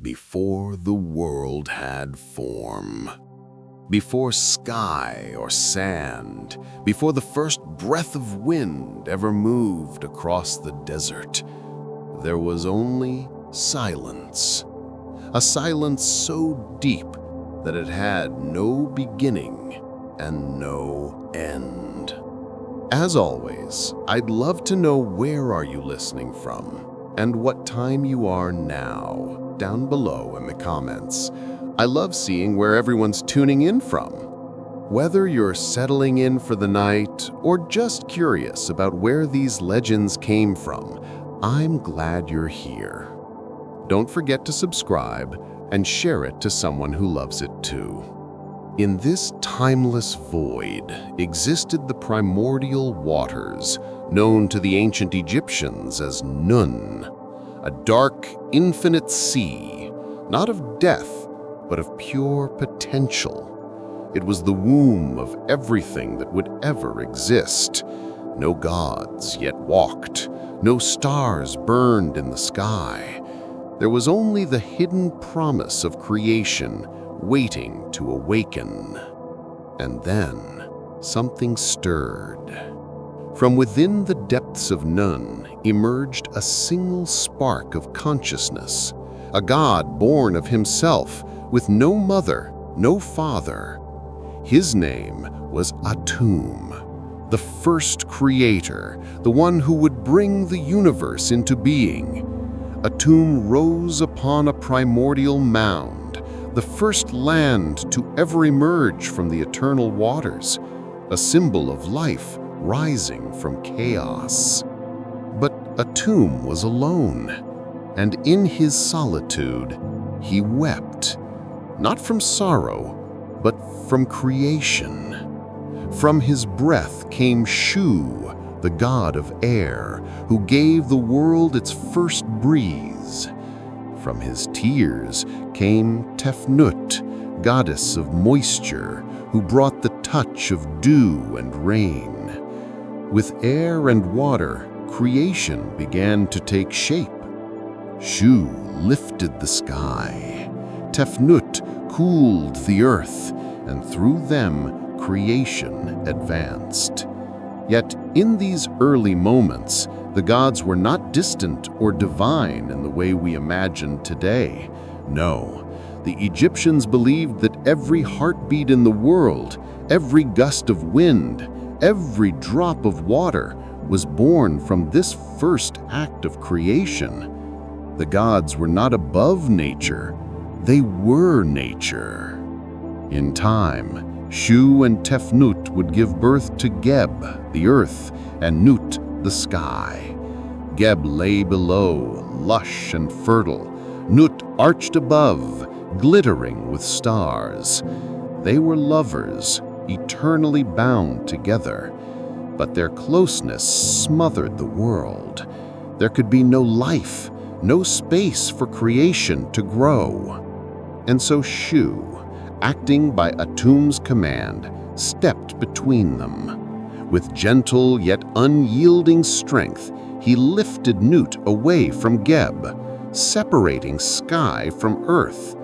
before the world had form. Before sky or sand, before the first breath of wind ever moved across the desert, there was only silence. A silence so deep that it had no beginning and no end. As always, I'd love to know where are you listening from and what time you are now, down below in the comments. I love seeing where everyone's tuning in from. Whether you're settling in for the night or just curious about where these legends came from, I'm glad you're here. Don't forget to subscribe and share it to someone who loves it too. In this timeless void existed the primordial waters, known to the ancient Egyptians as Nun, a dark, infinite sea, not of death, but of pure potential. It was the womb of everything that would ever exist. No gods yet walked, no stars burned in the sky. There was only the hidden promise of creation waiting to awaken. And then something stirred. From within the depths of Nun emerged a single spark of consciousness, a god born of himself, with no mother, no father. His name was Atum, the first creator, the one who would bring the universe into being. Atum rose upon a primordial mound, the first land to ever emerge from the eternal waters, a symbol of life rising from chaos. But Atum was alone, and in his solitude, he wept, not from sorrow, but from creation. From his breath came Shu, the god of air, who gave the world its first breeze. From his tears came Tefnut, goddess of moisture, who brought the touch of dew and rain. With air and water, creation began to take shape. Shu lifted the sky. Tefnut cooled the earth, and through them creation advanced. Yet in these early moments, the gods were not distant or divine in the way we imagine today. No, the Egyptians believed that every heartbeat in the world, every gust of wind, every drop of water was born from this first act of creation. The gods were not above nature, they were nature. In time, Shu and Tefnut would give birth to Geb, the earth, and Nut, the sky. Geb lay below, lush and fertile. Nut arched above, glittering with stars. They were lovers, eternally bound together. But their closeness smothered the world. There could be no life, no space for creation to grow. And so Shu, acting by Atum's command, stepped between them. With gentle yet unyielding strength, he lifted Nut away from Geb, separating sky from earth.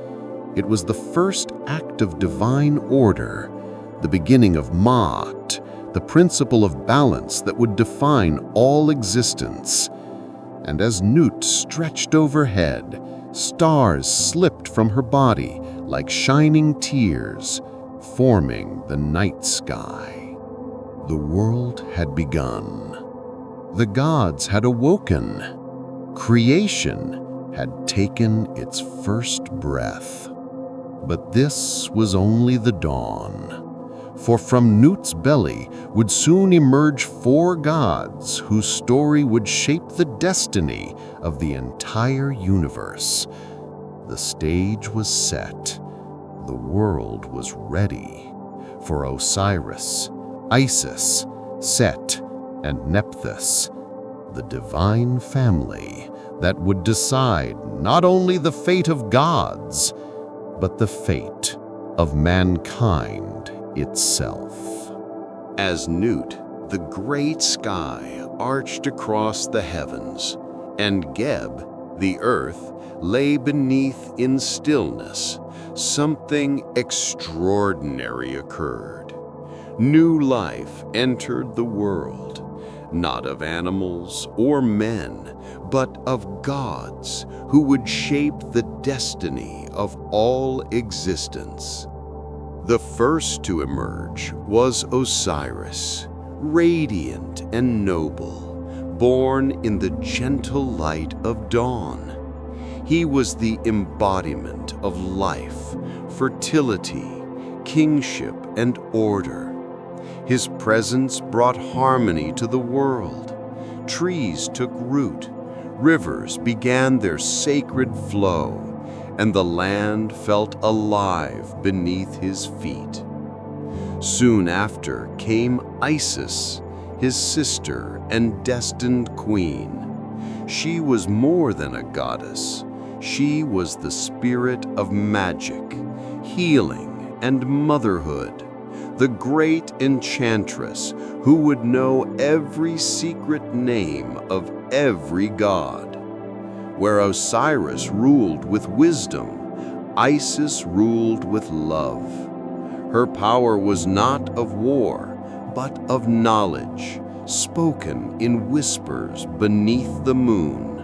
It was the first act of divine order, the beginning of Ma'at, the principle of balance that would define all existence. And as Nut stretched overhead, stars slipped from her body like shining tears, forming the night sky. The world had begun. The gods had awoken. Creation had taken its first breath. But this was only the dawn. For from Nut's belly would soon emerge 4 gods whose story would shape the destiny of the entire universe. The stage was set. The world was ready for Osiris, Isis, Set, and Nephthys, the divine family that would decide not only the fate of gods, but the fate of mankind itself. As Nut, the great sky arched across the heavens, and Geb, The earth lay beneath in stillness. Something extraordinary occurred. New life entered the world, not of animals or men, but of gods who would shape the destiny of all existence. The first to emerge was Osiris, radiant and noble, born in the gentle light of dawn. He was the embodiment of life, fertility, kingship, and order. His presence brought harmony to the world. Trees took root, rivers began their sacred flow, and the land felt alive beneath his feet. Soon after came Isis, his sister and destined queen. She was more than a goddess. She was the spirit of magic, healing, and motherhood, the great enchantress who would know every secret name of every god. Where Osiris ruled with wisdom, Isis ruled with love. Her power was not of war, but of knowledge, spoken in whispers beneath the moon.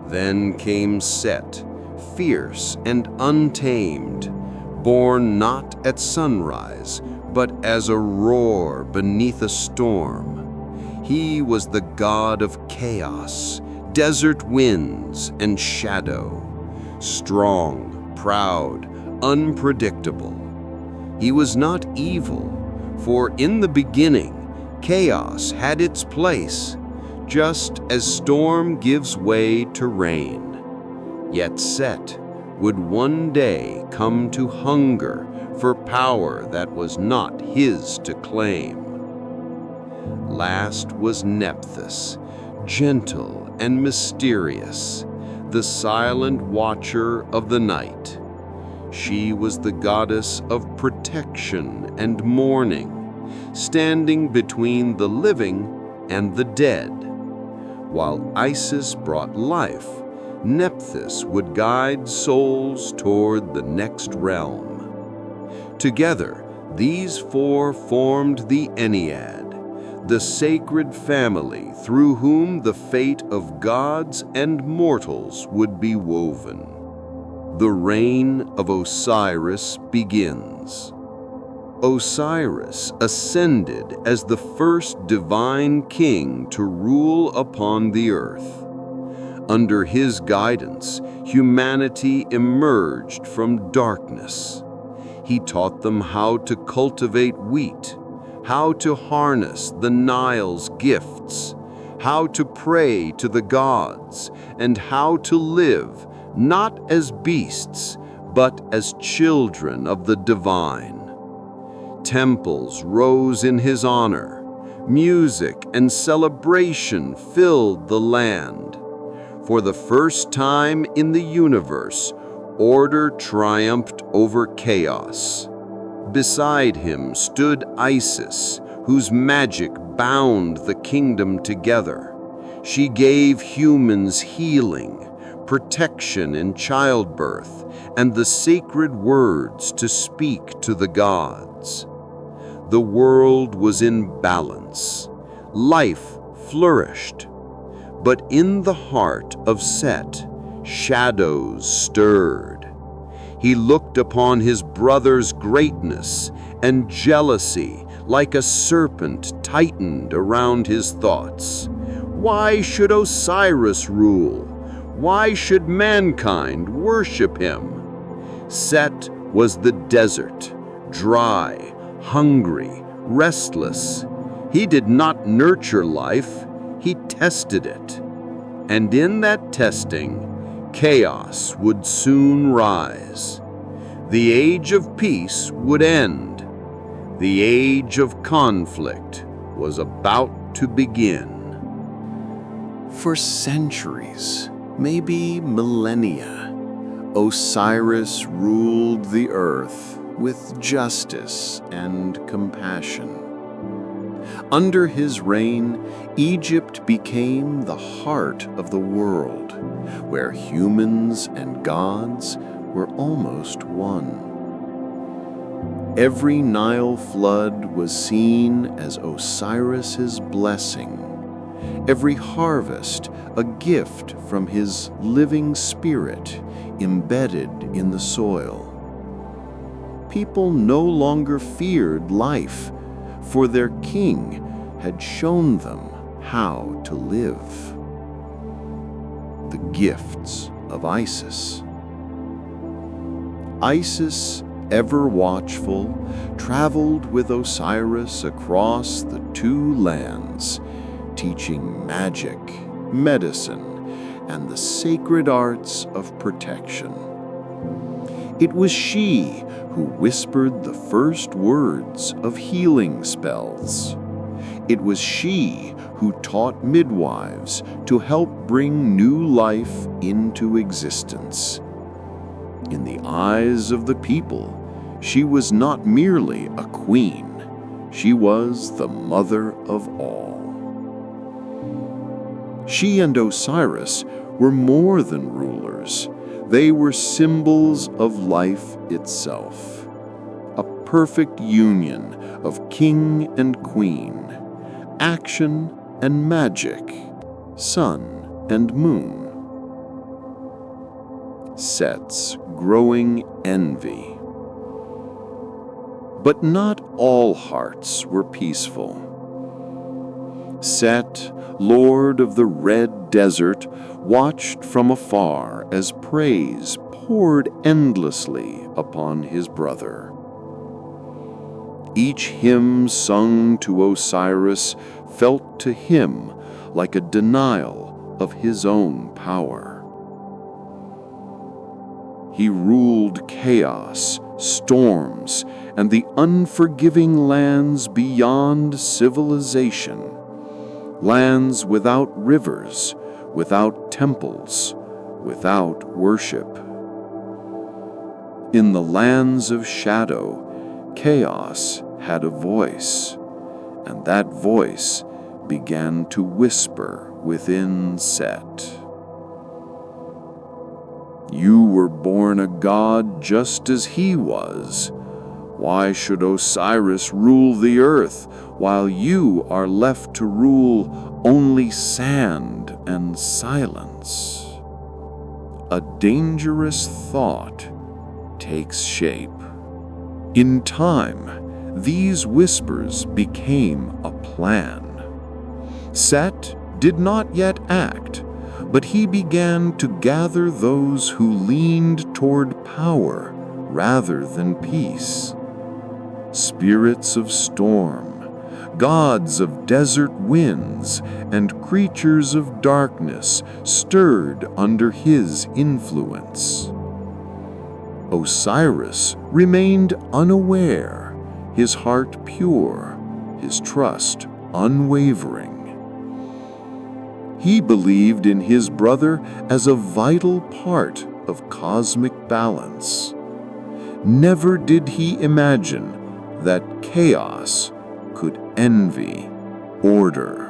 Then came Set, fierce and untamed, born not at sunrise, but as a roar beneath a storm. He was the god of chaos, desert winds, and shadow. Strong, proud, unpredictable. He was not evil, for in the beginning, chaos had its place, just as storm gives way to rain. Yet Set would one day come to hunger for power that was not his to claim. Last was Nephthys, gentle and mysterious, the silent watcher of the night. She was the goddess of protection and mourning, standing between the living and the dead. While Isis brought life, Nephthys would guide souls toward the next realm. Together, these four formed the Ennead, the sacred family through whom the fate of gods and mortals would be woven. The reign of Osiris begins. Osiris ascended as the first divine king to rule upon the earth. Under his guidance, humanity emerged from darkness. He taught them how to cultivate wheat, how to harness the Nile's gifts, how to pray to the gods, and how to live not as beasts, but as children of the divine. Temples rose in his honor. Music and celebration filled the land. For the first time in the universe, order triumphed over chaos. Beside him stood Isis, whose magic bound the kingdom together. She gave humans healing, protection in childbirth, and the sacred words to speak to the gods. The world was in balance. Life flourished. But in the heart of Set, shadows stirred. He looked upon his brother's greatness, and jealousy, like a serpent, tightened around his thoughts. Why should Osiris rule? Why should mankind worship him? Set was the desert, dry, hungry, restless. He did not nurture life, he tested it. And in that testing, chaos would soon rise. The age of peace would end. The age of conflict was about to begin. For centuries, maybe millennia, Osiris ruled the earth with justice and compassion. Under his reign, Egypt became the heart of the world, where humans and gods were almost one. Every Nile flood was seen as Osiris's blessing, every harvest a gift from his living spirit embedded in the soil. People no longer feared life, for their king had shown them how to live. The gifts of Isis. Isis, ever watchful, traveled with Osiris across the two lands, teaching magic, medicine, and the sacred arts of protection. It was she who whispered the first words of healing spells. It was she who taught midwives to help bring new life into existence. In the eyes of the people, she was not merely a queen, she was the mother of all. She and Osiris were more than rulers. They were symbols of life itself, a perfect union of king and queen, action and magic, sun and moon. Set's growing envy. But not all hearts were peaceful. Set, lord of the red desert, watched from afar as praise poured endlessly upon his brother. Each hymn sung to Osiris felt to him like a denial of his own power. He ruled chaos, storms, and the unforgiving lands beyond civilization, lands without rivers, without temples, without worship. In the lands of shadow, chaos had a voice, and that voice began to whisper within Set. You were born a god just as he was. Why should Osiris rule the earth while you are left to rule only sand and silence? A dangerous thought takes shape. In time, these whispers became a plan. Set did not yet act, but he began to gather those who leaned toward power rather than peace. Spirits of storm, gods of desert winds, and creatures of darkness stirred under his influence. Osiris remained unaware, his heart pure, his trust unwavering. He believed in his brother as a vital part of cosmic balance. Never did he imagine that chaos could envy order.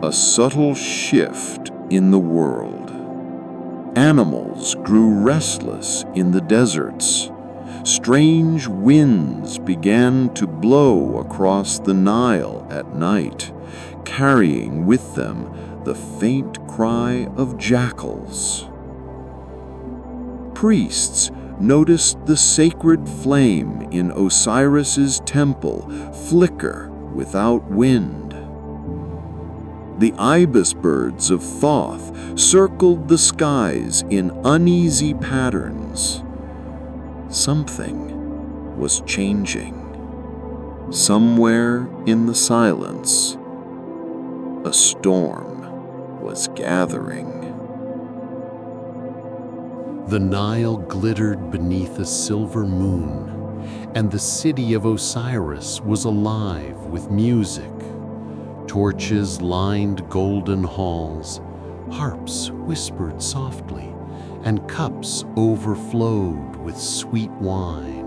A subtle shift in the world. Animals grew restless in the deserts. Strange winds began to blow across the Nile at night, carrying with them the faint cry of jackals. Priests noticed the sacred flame in Osiris's temple flicker without wind. The ibis birds of Thoth circled the skies in uneasy patterns. Something was changing. Somewhere in the silence, a storm was gathering. The Nile glittered beneath a silver moon, and the city of Osiris was alive with music. Torches lined golden halls, harps whispered softly, and cups overflowed with sweet wine.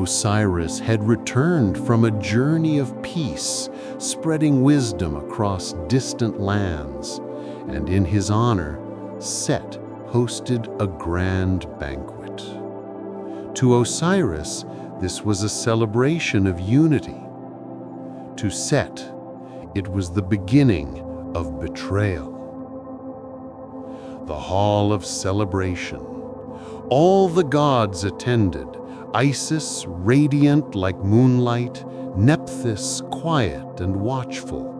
Osiris had returned from a journey of peace, spreading wisdom across distant lands, and in his honor, Set hosted a grand banquet. To Osiris, this was a celebration of unity. To Set, it was the beginning of betrayal. The hall of celebration. All the gods attended, Isis radiant like moonlight, Nephthys quiet and watchful,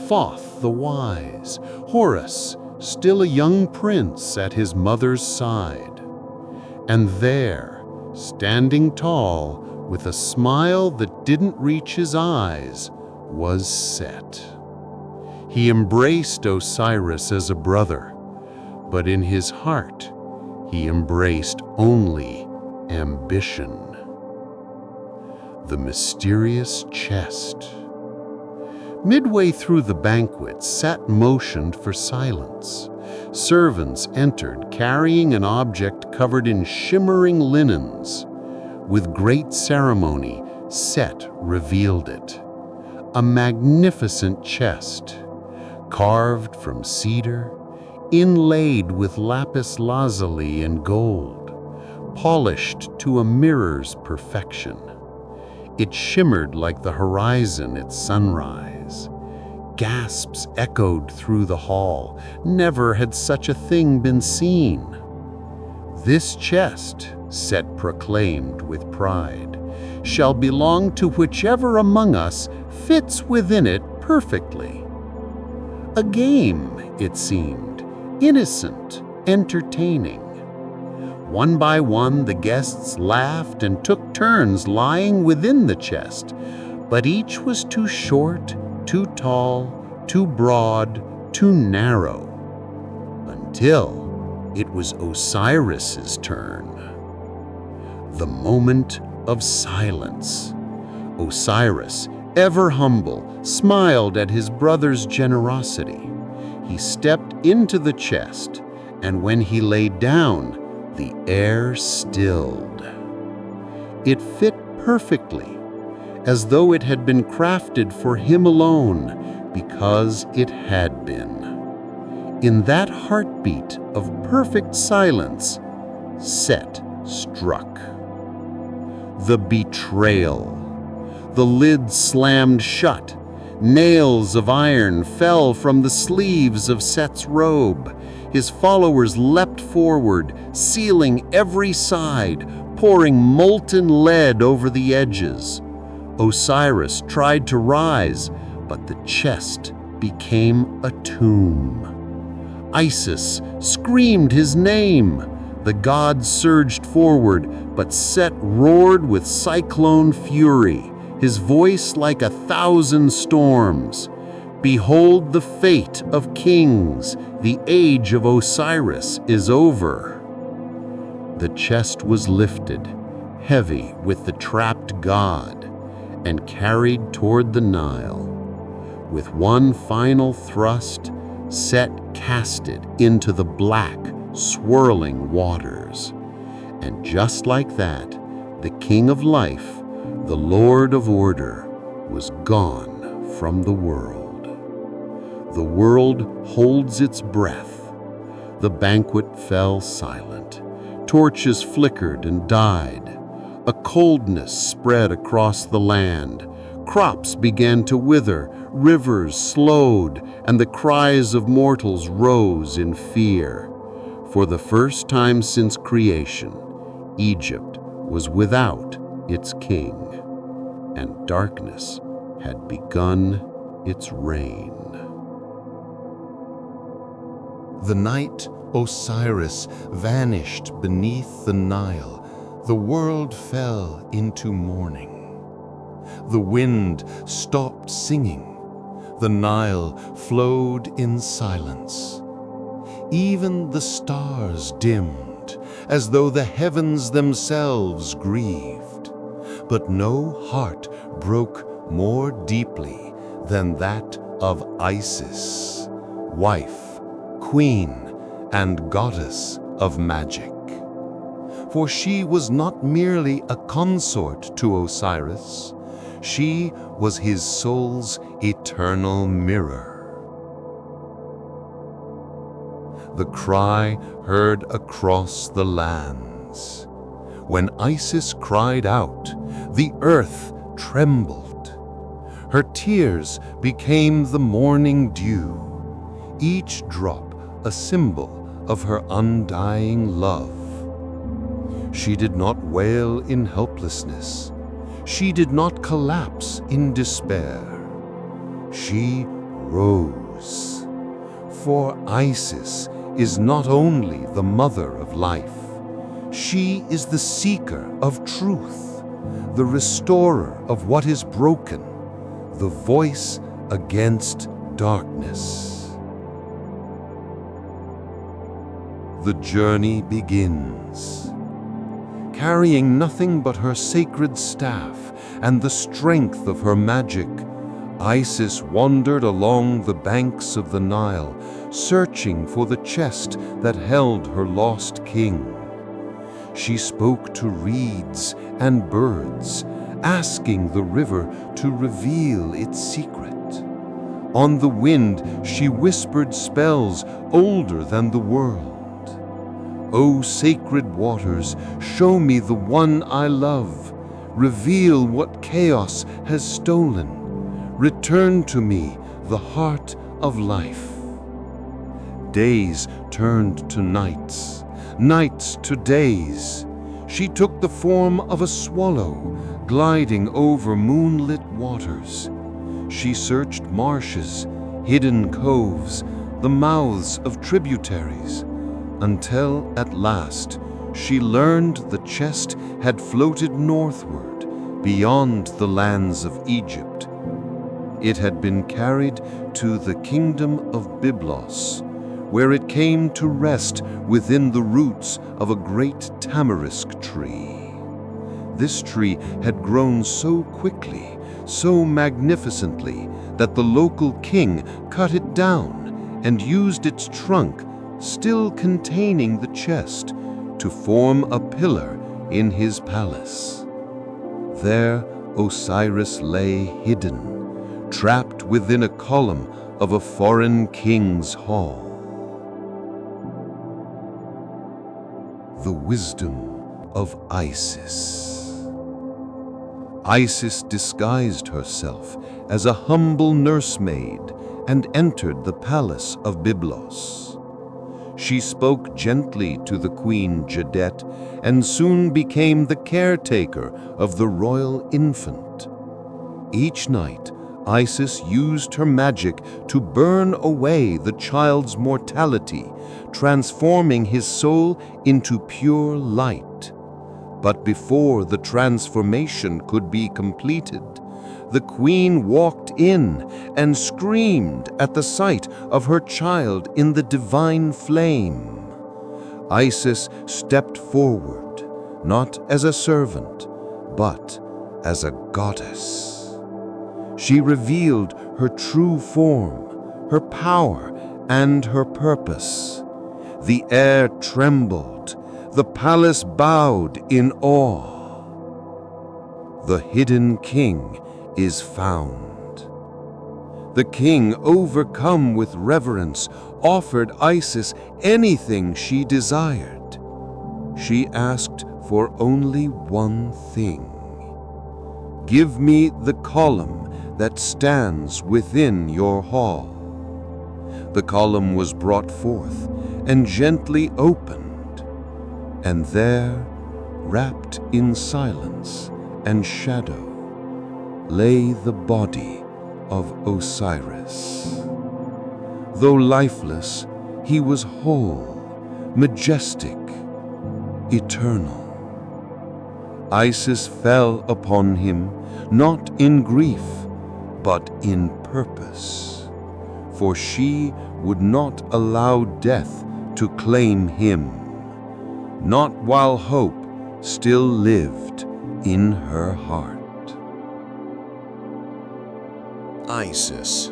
Thoth the wise, Horus still a young prince at his mother's side. And there, standing tall, with a smile that didn't reach his eyes, was Set. He embraced Osiris as a brother, but in his heart, he embraced only ambition. The mysterious chest. Midway through the banquet, Set motioned for silence. Servants entered, carrying an object covered in shimmering linens. With great ceremony, Set revealed it. A magnificent chest, carved from cedar, inlaid with lapis lazuli and gold, polished to a mirror's perfection. It shimmered like the horizon at sunrise. Gasps echoed through the hall. Never had such a thing been seen. This chest, Set proclaimed with pride, shall belong to whichever among us fits within it perfectly. A game, it seemed, innocent, entertaining. One by one, the guests laughed and took turns lying within the chest, but each was too short, too tall, too broad, too narrow. Until it was Osiris's turn. The moment of silence. Osiris, ever humble, smiled at his brother's generosity. He stepped into the chest, and when he lay down, the air stilled. It fit perfectly, as though it had been crafted for him alone, because it had been. In that heartbeat of perfect silence, Set struck. The betrayal. The lid slammed shut. Nails of iron fell from the sleeves of Set's robe. His followers leapt forward, sealing every side, pouring molten lead over the edges. Osiris tried to rise, but the chest became a tomb. Isis screamed his name. The gods surged forward, but Set roared with cyclone fury, his voice like 1,000 storms. Behold the fate of kings, the age of Osiris is over. The chest was lifted, heavy with the trapped god, and carried toward the Nile. With one final thrust, Set cast it into the black, swirling waters. And just like that, the king of life, the lord of order, was gone from the world. The world holds its breath. The banquet fell silent. Torches flickered and died. A coldness spread across the land. Crops began to wither, rivers slowed, and the cries of mortals rose in fear. For the first time since creation, Egypt was without its king, and darkness had begun its reign. The night Osiris vanished beneath the Nile, the world fell into mourning. The wind stopped singing. The Nile flowed in silence. Even the stars dimmed, as though the heavens themselves grieved. But no heart broke more deeply than that of Isis, wife, queen, and goddess of magic. for she was not merely a consort to Osiris, she was his soul's eternal mirror. The cry heard across the lands. When Isis cried out, the earth trembled. Her tears became the morning dew, each drop a symbol of her undying love. She did not wail in helplessness. She did not collapse in despair. She rose. For Isis is not only the mother of life, she is the seeker of truth, the restorer of what is broken, the voice against darkness. The journey begins. Carrying nothing but her sacred staff and the strength of her magic, Isis wandered along the banks of the Nile, searching for the chest that held her lost king. She spoke to reeds and birds, asking the river to reveal its secret. On the wind, she whispered spells older than the world. O sacred waters, show me the one I love. Reveal what chaos has stolen. Return to me the heart of life. Days turned to nights, nights to days. She took the form of a swallow, gliding over moonlit waters. She searched marshes, hidden coves, the mouths of tributaries, until at last she learned the chest had floated northward, beyond the lands of Egypt. It had been carried to the kingdom of Byblos, where it came to rest within the roots of a great tamarisk tree. This tree had grown so quickly, so magnificently, that the local king cut it down and used its trunk, still containing the chest, to form a pillar in his palace. There Osiris lay hidden, trapped within a column of a foreign king's hall. The wisdom of Isis. Isis disguised herself as a humble nursemaid and entered the palace of Byblos. She spoke gently to the queen Jadet and soon became the caretaker of the royal infant. Each night, Isis used her magic to burn away the child's mortality, transforming his soul into pure light. But before the transformation could be completed, the queen walked in and screamed at the sight of her child in the divine flame. Isis stepped forward, not as a servant, but as a goddess. She revealed her true form, her power, and her purpose. The air trembled, the palace bowed in awe. The hidden king is found. The king, overcome with reverence, offered Isis anything she desired. She asked for only one thing. Give me the column that stands within your hall. The column was brought forth and gently opened, and there, wrapped in silence and shadow, lay the body of Osiris. Though lifeless, he was whole, majestic, eternal. Isis fell upon him, not in grief, but in purpose, for she would not allow death to claim him, not while hope still lived in her heart. Isis,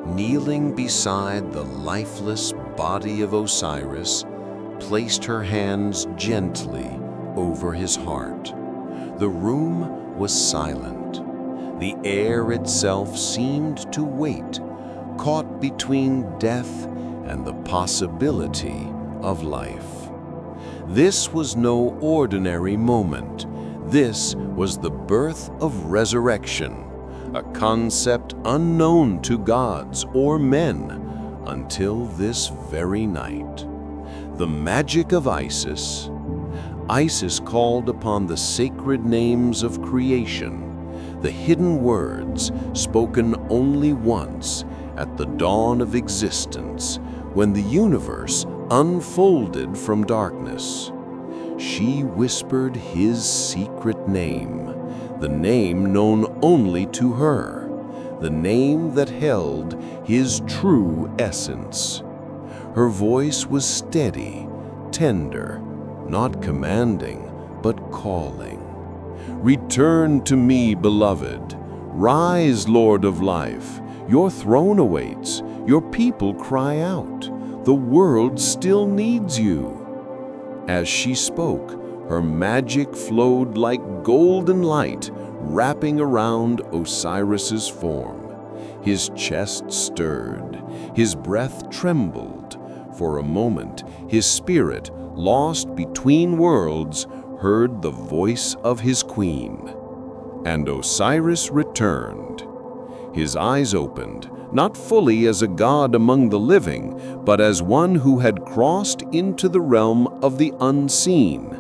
kneeling beside the lifeless body of Osiris, placed her hands gently over his heart. The room was silent. The air itself seemed to wait, caught between death and the possibility of life. This was no ordinary moment. This was the birth of resurrection, a concept unknown to gods or men until this very night. The magic of Isis. Isis called upon the sacred names of creation, the hidden words spoken only once at the dawn of existence, when the universe unfolded from darkness. She whispered his secret name, the name known only to her, the name that held his true essence. Her voice was steady, tender, not commanding, but calling. "Return to me, beloved. Rise, Lord of life. Your throne awaits. Your people cry out. The world still needs you." As she spoke, her magic flowed like golden light, wrapping around Osiris's form. His chest stirred, his breath trembled. For a moment, his spirit, lost between worlds, heard the voice of his queen. And Osiris returned. His eyes opened, not fully as a god among the living, but as one who had crossed into the realm of the unseen.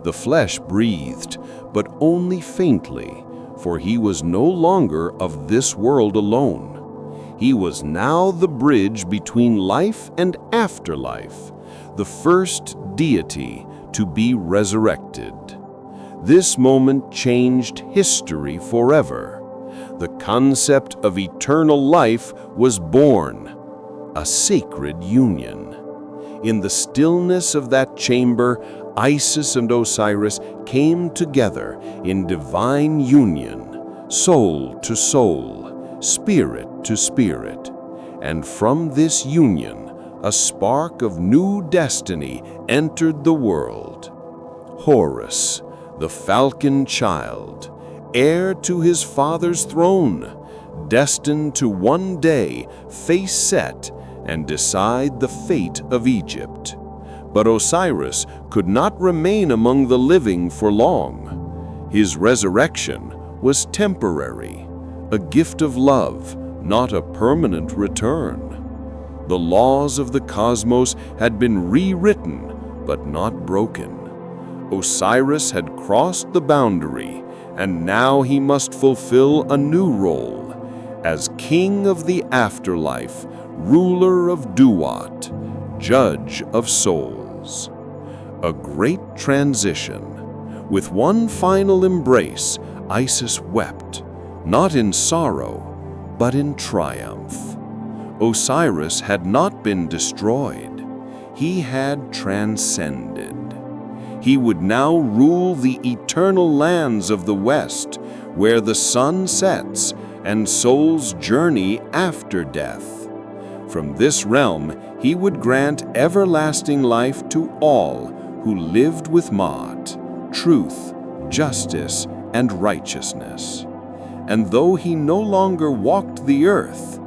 The flesh breathed, but only faintly, for he was no longer of this world alone. He was now the bridge between life and afterlife, the first deity to be resurrected. This moment changed history forever. The concept of eternal life was born, a sacred union. In the stillness of that chamber, Isis and Osiris came together in divine union, soul to soul, spirit to spirit. And from this union, a spark of new destiny entered the world. Horus, the falcon child, heir to his father's throne, destined to one day face Set and decide the fate of Egypt. But Osiris could not remain among the living for long. His resurrection was temporary, a gift of love, not a permanent return. The laws of the cosmos had been rewritten, but not broken. Osiris had crossed the boundary, and now he must fulfill a new role as king of the afterlife, ruler of Duat, judge of souls. A great transition. With one final embrace, Isis wept, not in sorrow, but in triumph. Osiris had not been destroyed. He had transcended. He would now rule the eternal lands of the West, where the sun sets and souls journey after death. From this realm, he would grant everlasting life to all who lived with Maat, truth, justice, and righteousness. And though he no longer walked the earth,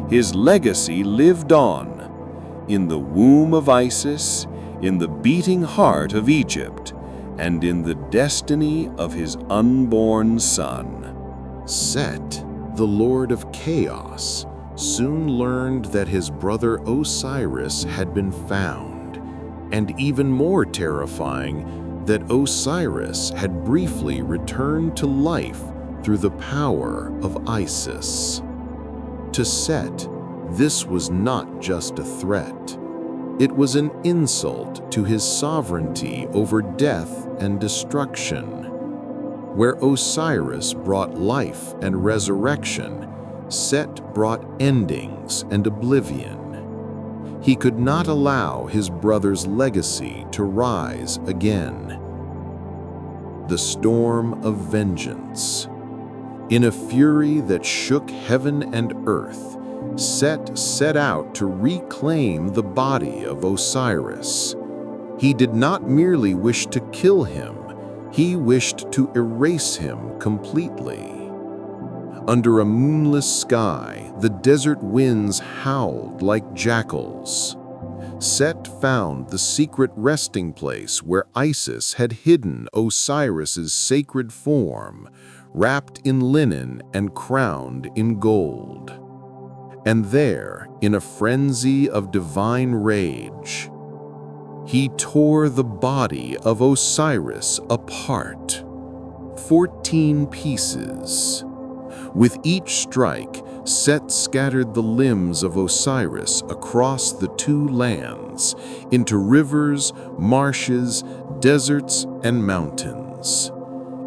his legacy lived on, in the womb of Isis, in the beating heart of Egypt, and in the destiny of his unborn son. Set, the lord of chaos, soon learned that his brother Osiris had been found, and even more terrifying, that Osiris had briefly returned to life through the power of Isis. To Set, this was not just a threat. It was an insult to his sovereignty over death and destruction. Where Osiris brought life and resurrection, Set brought endings and oblivion. He could not allow his brother's legacy to rise again. The storm of vengeance. In a fury that shook heaven and earth, Set set out to reclaim the body of Osiris. He did not merely wish to kill him, He wished to erase him completely. Under a moonless sky, the desert winds howled like jackals. Set found the secret resting place where Isis had hidden Osiris's sacred form, wrapped in linen and crowned in gold. And there, in a frenzy of divine rage, he tore the body of Osiris apart, 14 pieces. With each strike, Set scattered the limbs of Osiris across the two lands, into rivers, marshes, deserts, and mountains.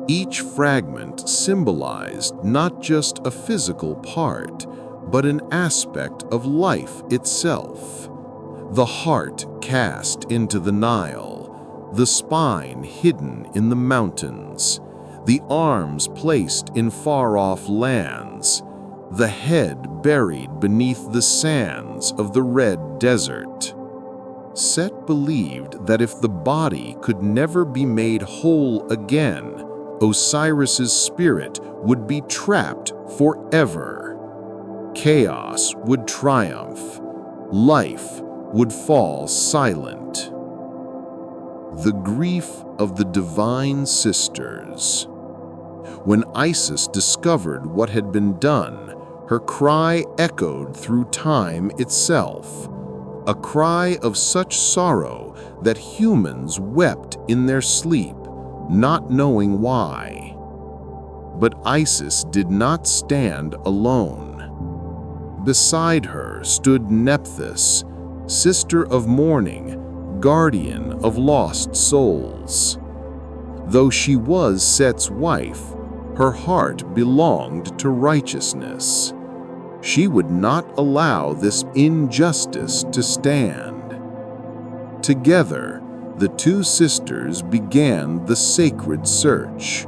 Each fragment symbolized not just a physical part, but an aspect of life itself. The heart cast into the Nile, the spine hidden in the mountains, the arms placed in far-off lands, the head buried beneath the sands of the Red Desert. Set believed that if the body could never be made whole again, Osiris's spirit would be trapped forever. Chaos would triumph. Life would fall silent. The grief of the divine sisters. When Isis discovered what had been done, her cry echoed through time itself, a cry of such sorrow that humans wept in their sleep, not knowing why. But Isis did not stand alone. Beside her stood Nephthys, sister of mourning, guardian of lost souls. Though she was Set's wife, her heart belonged to righteousness. She would not allow this injustice to stand. Together, the two sisters began the sacred search.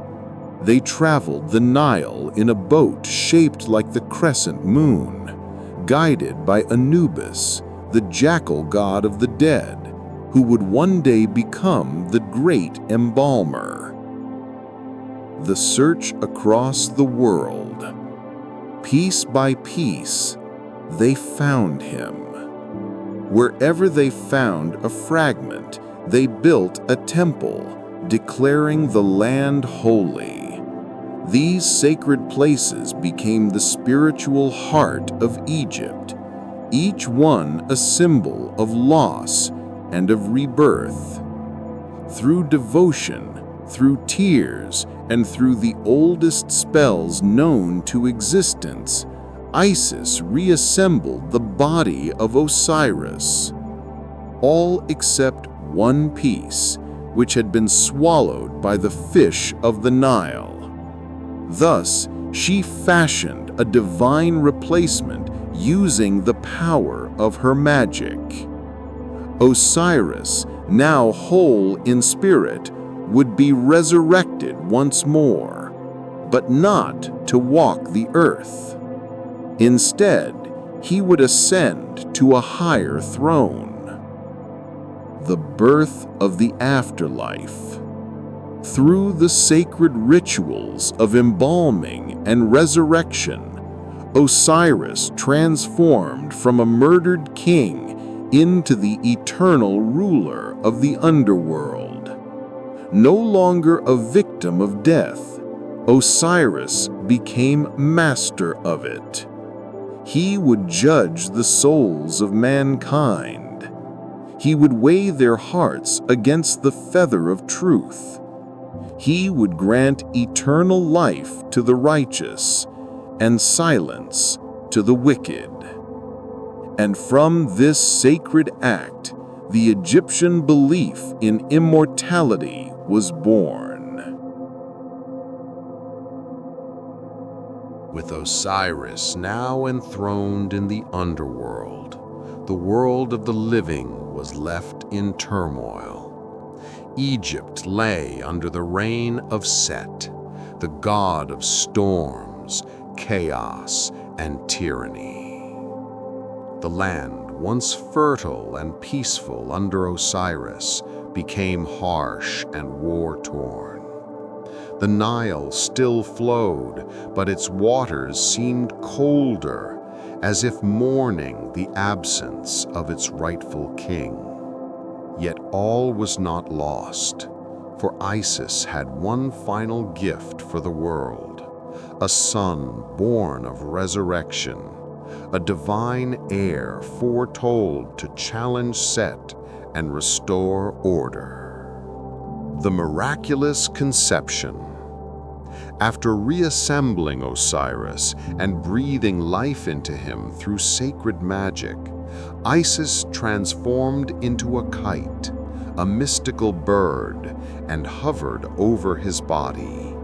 They traveled the Nile in a boat shaped like the crescent moon, guided by Anubis, the jackal god of the dead, who would one day become the great embalmer. The search across the world. Piece by piece, they found him. Wherever they found a fragment, they built a temple, declaring the land holy. These sacred places became the spiritual heart of Egypt, each one a symbol of loss and of rebirth. Through devotion, through tears, and through the oldest spells known to existence, Isis reassembled the body of Osiris, all except one piece, which had been swallowed by the fish of the Nile. Thus, she fashioned a divine replacement using the power of her magic. Osiris, now whole in spirit, would be resurrected once more, but not to walk the earth. Instead, he would ascend to a higher throne. The birth of the afterlife. Through the sacred rituals of embalming and resurrection, Osiris transformed from a murdered king into the eternal ruler of the underworld. No longer a victim of death, Osiris became master of it. He would judge the souls of mankind. He would weigh their hearts against the feather of truth. He would grant eternal life to the righteous and silence to the wicked. And from this sacred act, the Egyptian belief in immortality was born. With Osiris now enthroned in the underworld, the world of the living was left in turmoil. Egypt lay under the reign of Set, the god of storms, chaos, and tyranny. The land, once fertile and peaceful under Osiris, became harsh and war-torn. The Nile still flowed, but its waters seemed colder, as if mourning the absence of its rightful king. Yet all was not lost, for Isis had one final gift for the world, a son born of resurrection, a divine heir foretold to challenge Set and restore order. The miraculous conception. After reassembling Osiris and breathing life into him through sacred magic, Isis transformed into a kite, a mystical bird, and hovered over his body.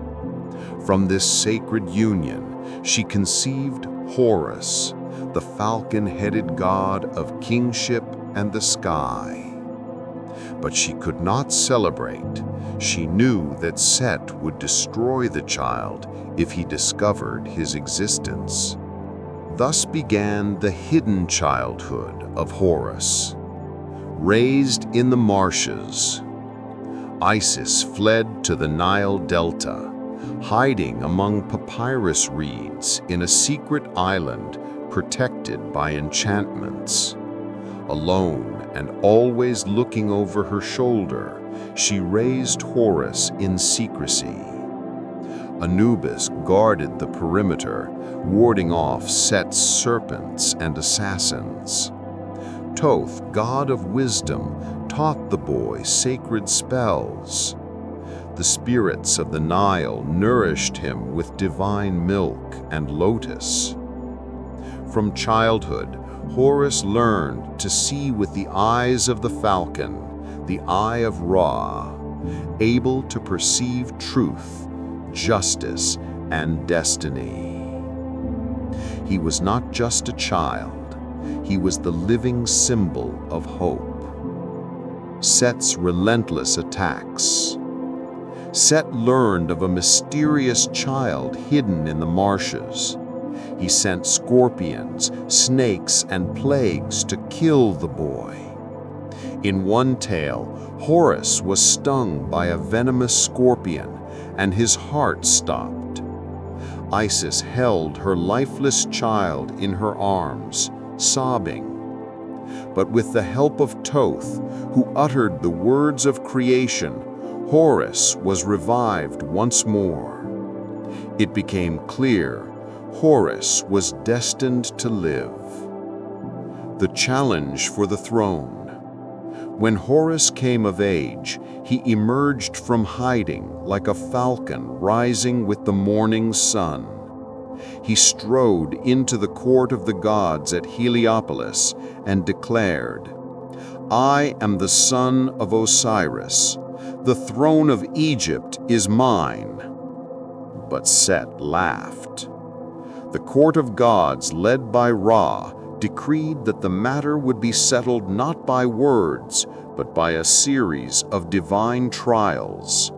From this sacred union, she conceived Horus, the falcon-headed god of kingship and the sky. But she could not celebrate. She knew that Set would destroy the child if he discovered his existence. Thus began the hidden childhood of Horus. Raised in the marshes, Isis fled to the Nile Delta, hiding among papyrus reeds in a secret island protected by enchantments. Alone and always looking over her shoulder, she raised Horus in secrecy. Anubis guarded the perimeter, warding off Set's serpents and assassins. Thoth, god of wisdom, taught the boy sacred spells. The spirits of the Nile nourished him with divine milk and lotus. From childhood, Horus learned to see with the eyes of the falcon, the eye of Ra, able to perceive truth, justice, and destiny. He was not just a child, he was the living symbol of hope. Set's relentless attacks. Set learned of a mysterious child hidden in the marshes. He sent scorpions, snakes, and plagues to kill the boy. In one tale, Horus was stung by a venomous scorpion, and his heart stopped. Isis held her lifeless child in her arms, sobbing. But with the help of Thoth, who uttered the words of creation, Horus was revived once more. It became clear Horus was destined to live. The challenge for the throne. When Horus came of age, he emerged from hiding like a falcon rising with the morning sun. He strode into the court of the gods at Heliopolis and declared, "I am the son of Osiris. The throne of Egypt is mine." But Set laughed. The court of gods, led by Ra, decreed that the matter would be settled not by words, but by a series of divine trials,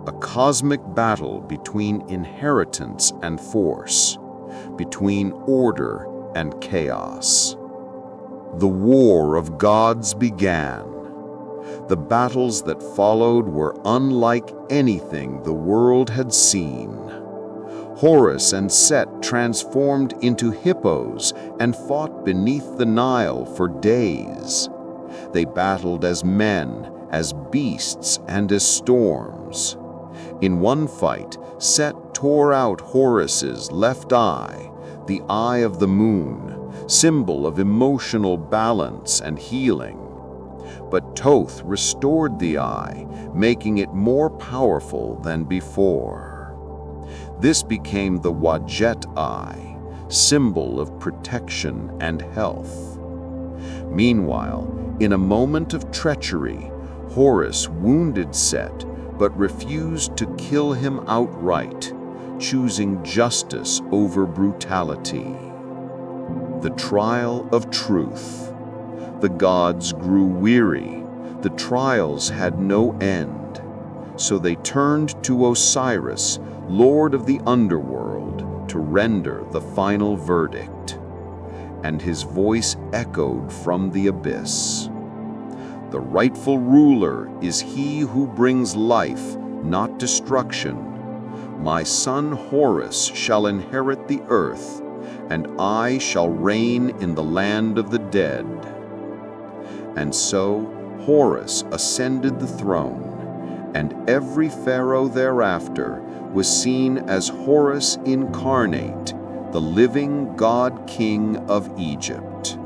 a cosmic battle between inheritance and force, between order and chaos. The war of gods began. The battles that followed were unlike anything the world had seen. Horus and Set transformed into hippos and fought beneath the Nile for days. They battled as men, as beasts, and as storms. In one fight, Set tore out Horus's left eye, the eye of the moon, symbol of emotional balance and healing. But Thoth restored the eye, making it more powerful than before. This became the Wadjet eye, symbol of protection and health. Meanwhile, in a moment of treachery, Horus wounded Set but refused to kill him outright, choosing justice over brutality. The trial of truth. The gods grew weary. The trials had no end. So they turned to Osiris, Lord of the underworld, to render the final verdict. And his voice echoed from the abyss. The rightful ruler is he who brings life, not destruction, My son Horus shall inherit the earth, and I shall reign in the land of the dead." And so Horus ascended the throne, and every pharaoh thereafter was seen as Horus incarnate, the living god-king of Egypt.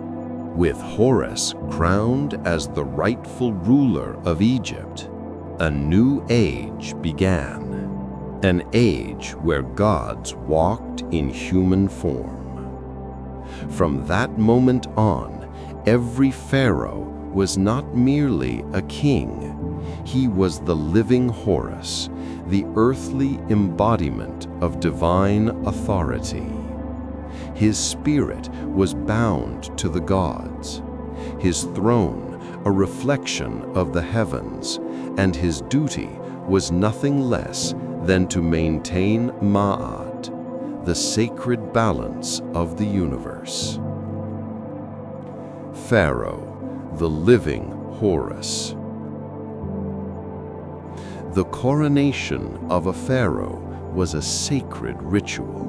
With Horus crowned as the rightful ruler of Egypt, a new age began. An age where gods walked in human form. From that moment on, every pharaoh was not merely a king. He was the living Horus, the earthly embodiment of divine authority. His spirit was bound to the gods, his throne a reflection of the heavens, and his duty was nothing less than to maintain Ma'at, the sacred balance of the universe. Pharaoh, the living Horus. The coronation of a pharaoh was a sacred ritual,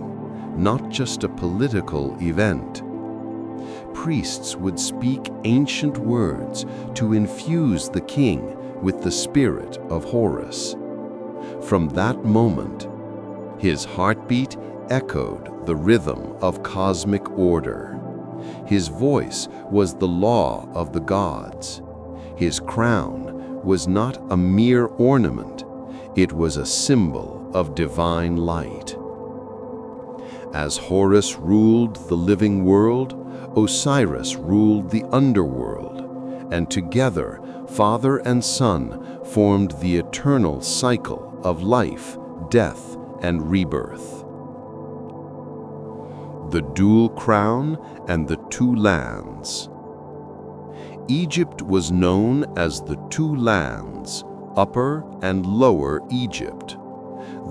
not just a political event. Priests would speak ancient words to infuse the king with the spirit of Horus. From that moment, his heartbeat echoed the rhythm of cosmic order. His voice was the law of the gods. His crown was not a mere ornament, it was a symbol of divine light. As Horus ruled the living world, Osiris ruled the underworld, and together, father and son formed the eternal cycle of life, death, and rebirth. The dual crown and the two lands. Egypt was known as the two lands, Upper and Lower Egypt.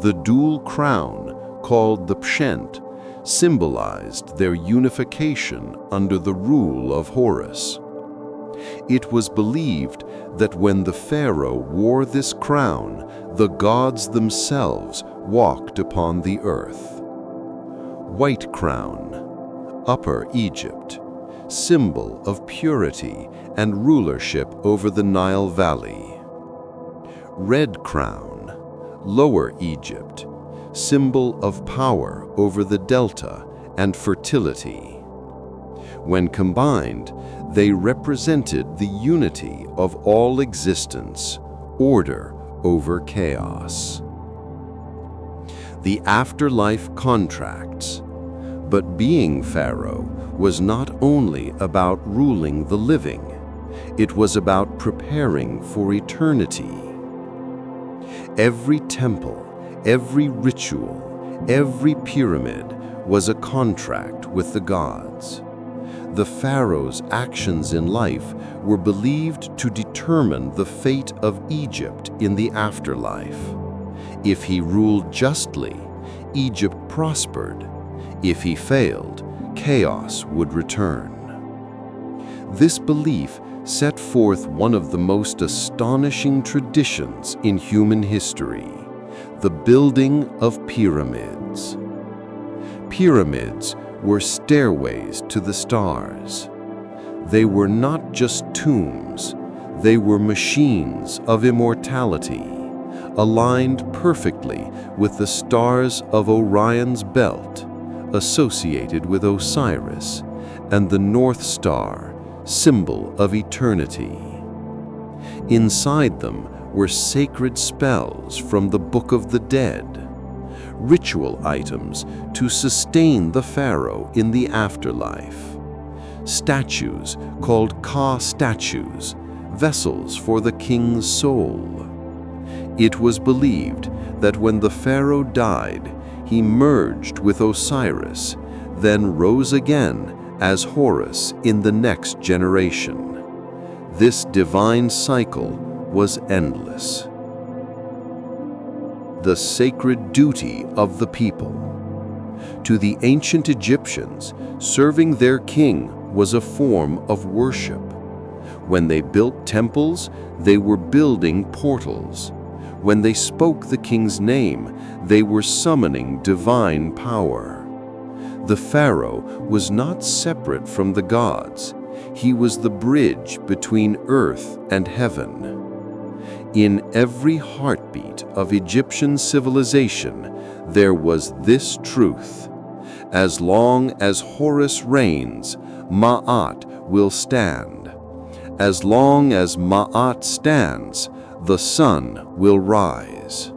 The dual crown, called the Pshent, symbolized their unification under the rule of Horus. It was believed that when the pharaoh wore this crown, the gods themselves walked upon the earth. White crown, Upper Egypt, symbol of purity and rulership over the Nile Valley. Red crown, Lower Egypt, symbol of power over the delta and fertility. When combined, they represented the unity of all existence, order over chaos. The afterlife contracts. But being pharaoh was not only about ruling the living, it was about preparing for eternity. Every temple, every ritual, every pyramid was a contract with the gods. The pharaoh's actions in life were believed to determine the fate of Egypt in the afterlife. If he ruled justly, Egypt prospered. If he failed, chaos would return. This belief set forth one of the most astonishing traditions in human history, the building of pyramids. Pyramids were stairways to the stars. They were not just tombs, they were machines of immortality, aligned perfectly with the stars of Orion's belt, associated with Osiris, and the North Star, symbol of eternity. Inside them were sacred spells from the Book of the Dead, ritual items to sustain the pharaoh in the afterlife, statues called Ka statues, vessels for the king's soul. It was believed that when the pharaoh died, he merged with Osiris, then rose again as Horus in the next generation. This divine cycle was endless. The sacred duty of the people. To the ancient Egyptians, serving their king was a form of worship. When they built temples, they were building portals. When they spoke the king's name, they were summoning divine power. The pharaoh was not separate from the gods. He was the bridge between earth and heaven. In every heartbeat of Egyptian civilization, there was this truth: as long as Horus reigns, Ma'at will stand. As long as Ma'at stands, the sun will rise.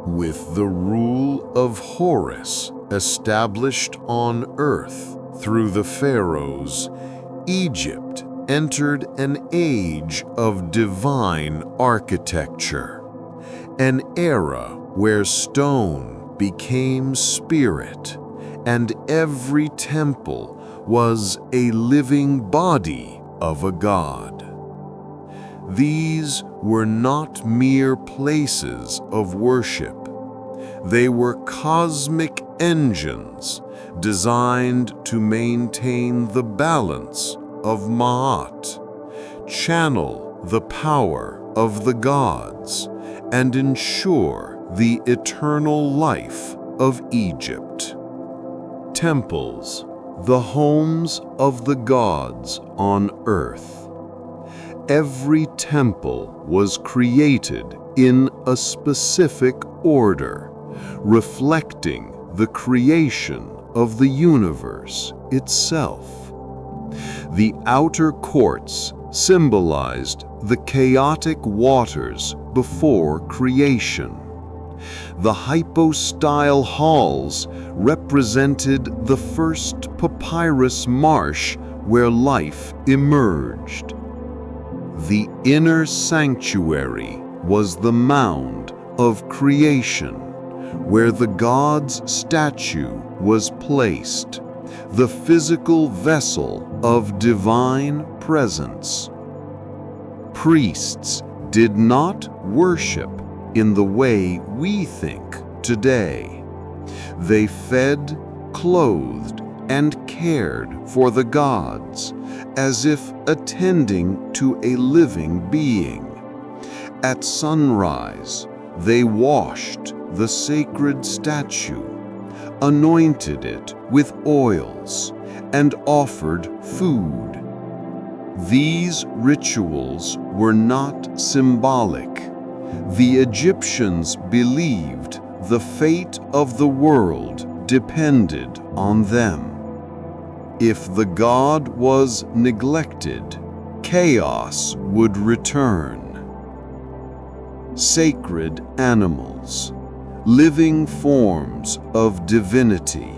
With the rule of Horus established on earth through the pharaohs, Egypt entered an age of divine architecture, an era where stone became spirit and every temple was a living body of a god. These were not mere places of worship. They were cosmic engines designed to maintain the balance of Ma'at, channel the power of the gods, and ensure the eternal life of Egypt. Temples, the homes of the gods on earth. Every temple was created in a specific order, reflecting the creation of the universe itself. The outer courts symbolized the chaotic waters before creation. The hypostyle halls represented the first papyrus marsh where life emerged. The inner sanctuary was the mound of creation, where the god's statue was placed, the physical vessel of divine presence. Priests did not worship in the way we think today. They fed, clothed, and cared for the gods, as if attending to a living being. At sunrise, they washed the sacred statue, anointed it with oils, and offered food. These rituals were not symbolic. The Egyptians believed the fate of the world depended on them. If the god was neglected, chaos would return. Sacred animals, living forms of divinity.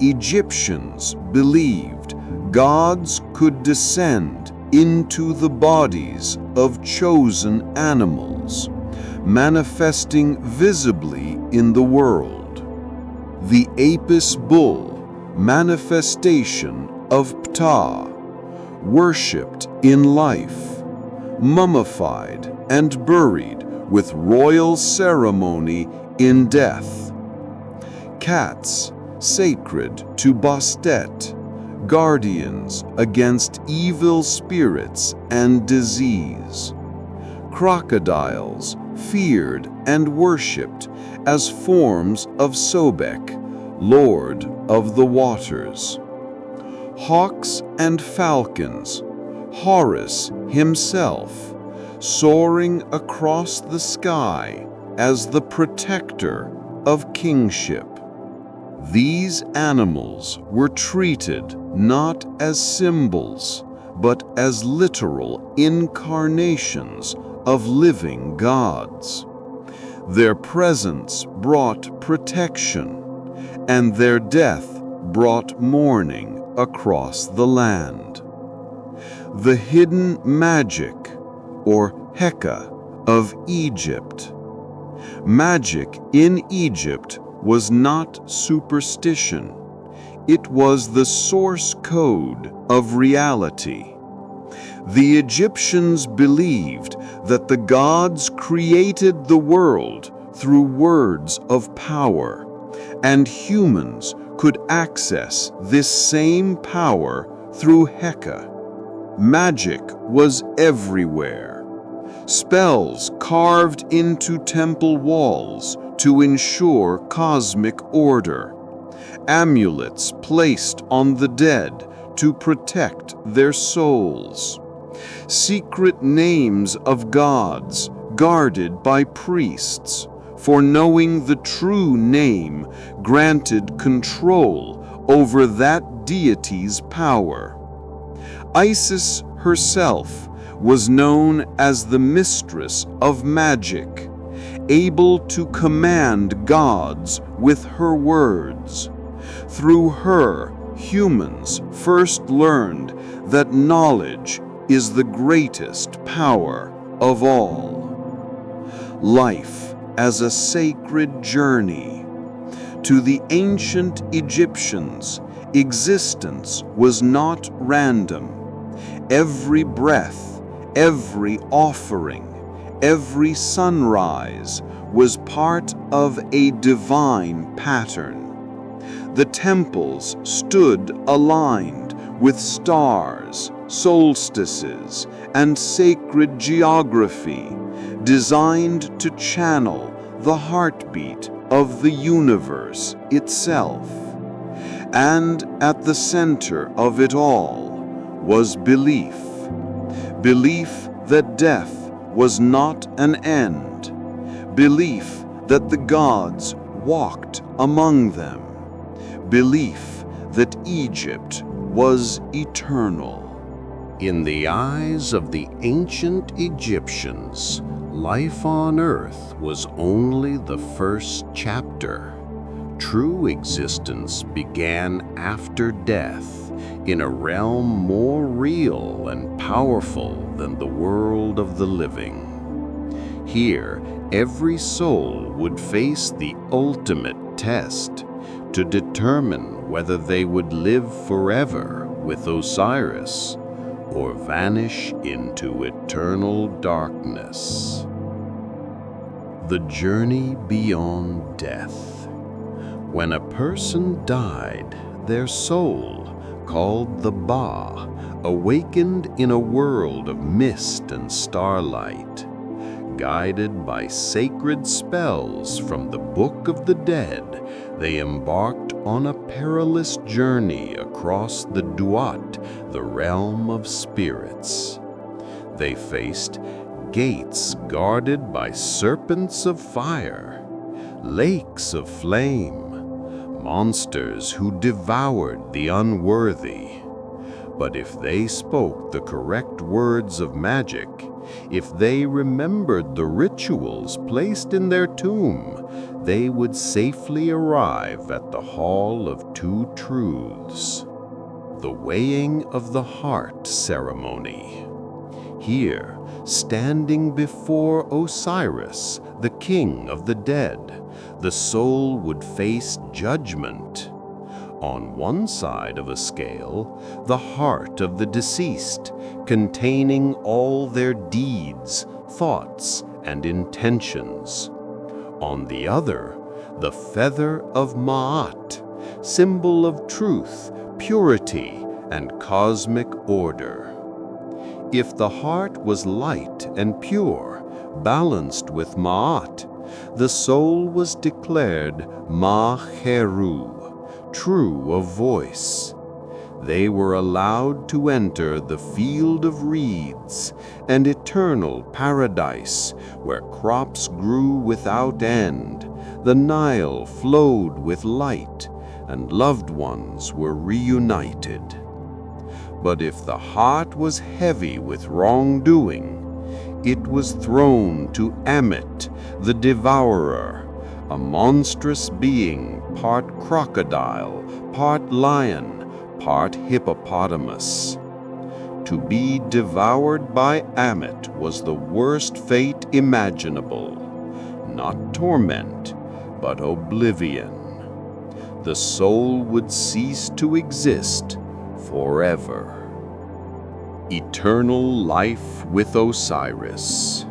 Egyptians believed gods could descend into the bodies of chosen animals, manifesting visibly in the world. The Apis bull, manifestation of Ptah, worshipped in life, mummified and buried with royal ceremony in death. Cats, sacred to Bastet, guardians against evil spirits and disease. Crocodiles, feared and worshipped as forms of Sobek, lord of the waters. Hawks and falcons, Horus himself, soaring across the sky as the protector of kingship. These animals were treated not as symbols, but as literal incarnations of living gods. Their presence brought protection, and their death brought mourning across the land. The hidden magic, or Heka, of Egypt. Magic in Egypt was not superstition. It was the source code of reality. The Egyptians believed that the gods created the world through words of power, and humans could access this same power through Heka. Magic was everywhere. spells carved into temple walls to ensure cosmic order, amulets placed on the dead to protect their souls, secret names of gods guarded by priests, for knowing the true name granted control over that deity's power. Isis herself was known as the mistress of magic, able to command gods with her words. Through her, humans first learned that knowledge is the greatest power of all. Life as a sacred journey. To the ancient Egyptians, existence was not random. Every breath, every offering, every sunrise was part of a divine pattern. The temples stood aligned with stars, solstices, and sacred geography, designed to channel the heartbeat of the universe itself. And at the center of it all was belief. Belief that death was not an end. Belief that the gods walked among them. Belief that Egypt was eternal. In the eyes of the ancient Egyptians, life on earth was only the first chapter. True existence began after death, in a realm more real and powerful than the world of the living. Here, every soul would face the ultimate test to determine whether they would live forever with Osiris or vanish into eternal darkness. The journey beyond death. When a person died, their soul, called the Ba, awakened in a world of mist and starlight. Guided by sacred spells from the Book of the Dead, they embarked on a perilous journey across the Duat, the realm of spirits. They faced gates guarded by serpents of fire, lakes of flame, monsters who devoured the unworthy. But if they spoke the correct words of magic, if they remembered the rituals placed in their tomb, they would safely arrive at the Hall of Two Truths, the Weighing of the Heart ceremony. Here, standing before Osiris, the king of the dead, the soul would face judgment. On one side of a scale, the heart of the deceased, containing all their deeds, thoughts, and intentions. On the other, the feather of Ma'at, symbol of truth, purity, and cosmic order. If the heart was light and pure, balanced with Ma'at, the soul was declared Ma-Heru, true of voice. They were allowed to enter the field of reeds, an eternal paradise where crops grew without end, the Nile flowed with light, and loved ones were reunited. But if the heart was heavy with wrongdoing, it was thrown to Ammit, the devourer, a monstrous being, part crocodile, part lion, part hippopotamus. To be devoured by Ammit was the worst fate imaginable, not torment, but oblivion. The soul would cease to exist forever. Eternal life with Osiris.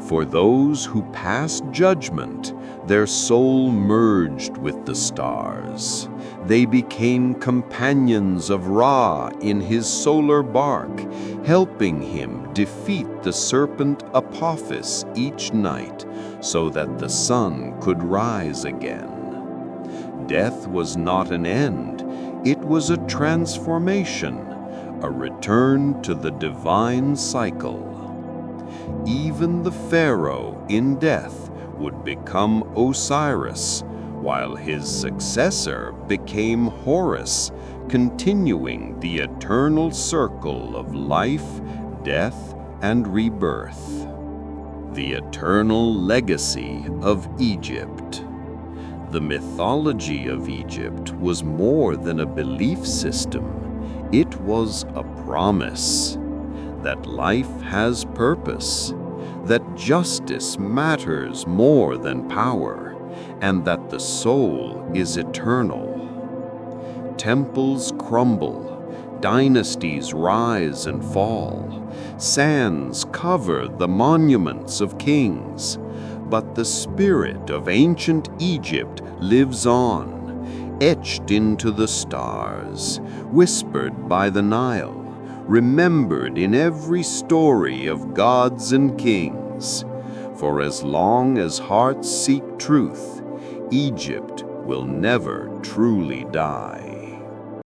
For those who passed judgment, their soul merged with the stars. They became companions of Ra in his solar bark, helping him defeat the serpent Apophis each night so that the sun could rise again. Death was not an end, it was a transformation, a return to the divine cycle. Even the Pharaoh in death would become Osiris, while his successor became Horus, continuing the eternal circle of life, death, and rebirth. The eternal legacy of Egypt. The mythology of Egypt was more than a belief system. It was a promise that life has purpose, that justice matters more than power, and that the soul is eternal. Temples crumble, dynasties rise and fall, sands cover the monuments of kings, but the spirit of ancient Egypt lives on, etched into the stars, whispered by the Nile, remembered in every story of gods and kings. For as long as hearts seek truth, Egypt will never truly die.